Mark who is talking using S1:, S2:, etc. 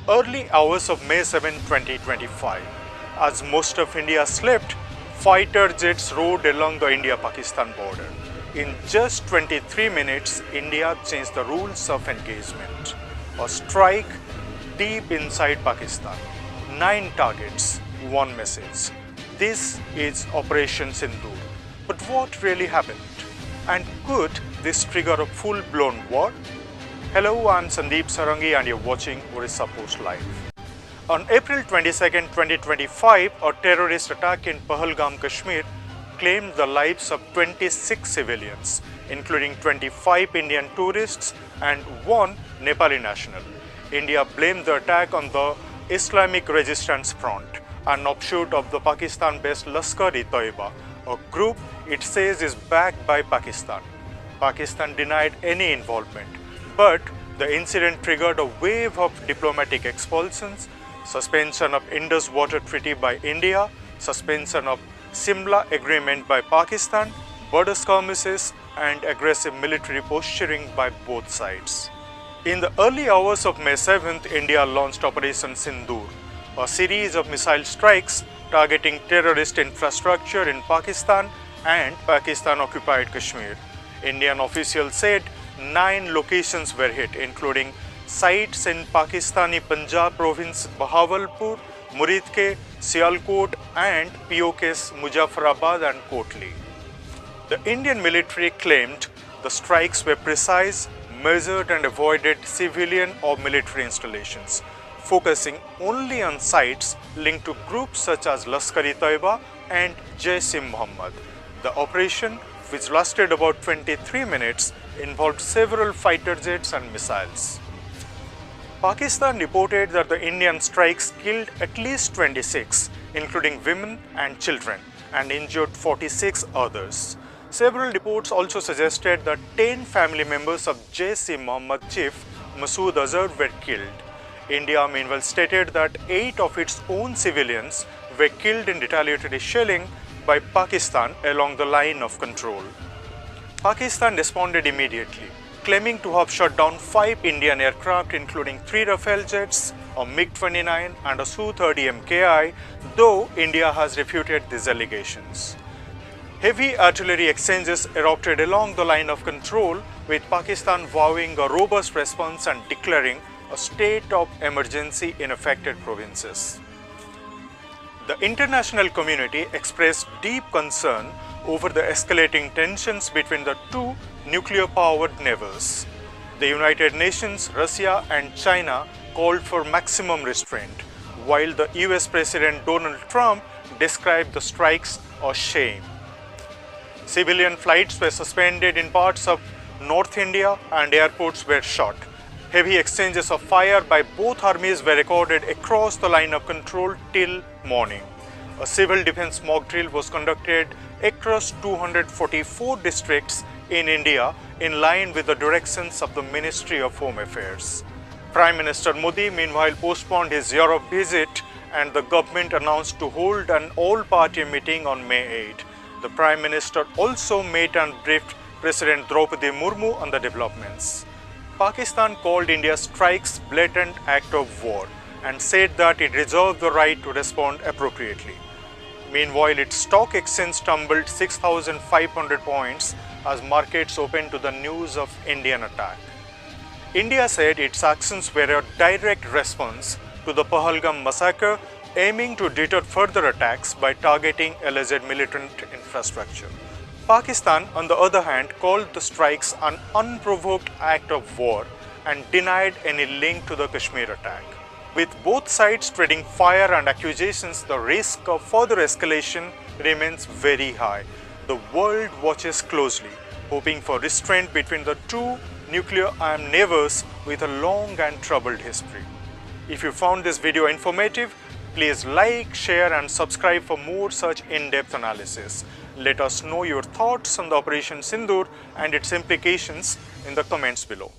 S1: early hours of May 7, 2025. As most of India slept, fighter jets rode along the India-Pakistan border. In just 23 minutes, India changed the rules of engagement. A strike deep inside Pakistan. 9 targets, 1 message. This is Operation Sindoor. But what really happened? And could this trigger a full-blown war? Hello, I'm Sandeep Sarangi and you're watching Orissapost Live. On April 22, 2025, a terrorist attack in Pahalgam, Kashmir claimed the lives of 26 civilians, including 25 Indian tourists and 1 Nepali national. India blamed the attack on the Islamic Resistance Front, an offshoot of the Pakistan-based Lashkar-e-Taiba, a group it says is backed by Pakistan. Pakistan denied any involvement, but the incident triggered a wave of diplomatic expulsions, suspension of Indus Water Treaty by India, suspension of Simla Agreement by Pakistan, border skirmishes and aggressive military posturing by both sides. In the early hours of May 7th, India launched Operation Sindoor, a series of missile strikes targeting terrorist infrastructure in Pakistan and Pakistan-occupied Kashmir. Indian officials said 9 locations were hit, including sites in Pakistani Punjab province Bahawalpur, Muridke, Sialkot and POK's Muzaffarabad and Kotli. The Indian military claimed the strikes were precise, measured and avoided civilian or military installations, focusing only on sites linked to groups such as Lashkar-e-Taiba and Jaish-e-Mohammed. The operation, which lasted about 23 minutes, involved several fighter jets and missiles. Pakistan reported that the Indian strikes killed at least 26, including women and children, and injured 46 others. Several reports also suggested that 10 family members of Jaish-e-Mohammed chief Masood Azhar were killed. India meanwhile stated that 8 of its own civilians were killed in retaliatory shelling by Pakistan along the line of control. Pakistan responded immediately, claiming to have shot down 5 Indian aircraft including 3 Rafale jets, a MiG-29 and a Su-30 MKI, though India has refuted these allegations. Heavy artillery exchanges erupted along the line of control, with Pakistan vowing a robust response and declaring a state of emergency in affected provinces. The international community expressed deep concern over the escalating tensions between the 2 nuclear-powered neighbors. The United Nations, Russia and China called for maximum restraint, while the US President Donald Trump described the strikes as shame. Civilian flights were suspended in parts of North India and airports were shut. Heavy exchanges of fire by both armies were recorded across the line of control till morning. A civil defense mock drill was conducted across 244 districts in India in line with the directions of the Ministry of Home Affairs. Prime Minister Modi meanwhile postponed his Europe visit and the government announced to hold an all-party meeting on May 8. The Prime Minister also met and briefed President Draupadi Murmu on the developments. Pakistan called India's strikes blatant act of war and said that it reserved the right to respond appropriately. Meanwhile, its stock exchange tumbled 6,500 points as markets opened to the news of Indian attack. India said its actions were a direct response to the Pahalgam massacre, aiming to deter further attacks by targeting alleged militant infrastructure. Pakistan, on the other hand, called the strikes an unprovoked act of war and denied any link to the Kashmir attack. With both sides trading fire and accusations, the risk of further escalation remains very high. The world watches closely, hoping for restraint between the 2 nuclear-armed neighbors with a long and troubled history. If you found this video informative, please like, share and subscribe for more such in-depth analysis. Let us know your thoughts on the Operation Sindoor and its implications in the comments below.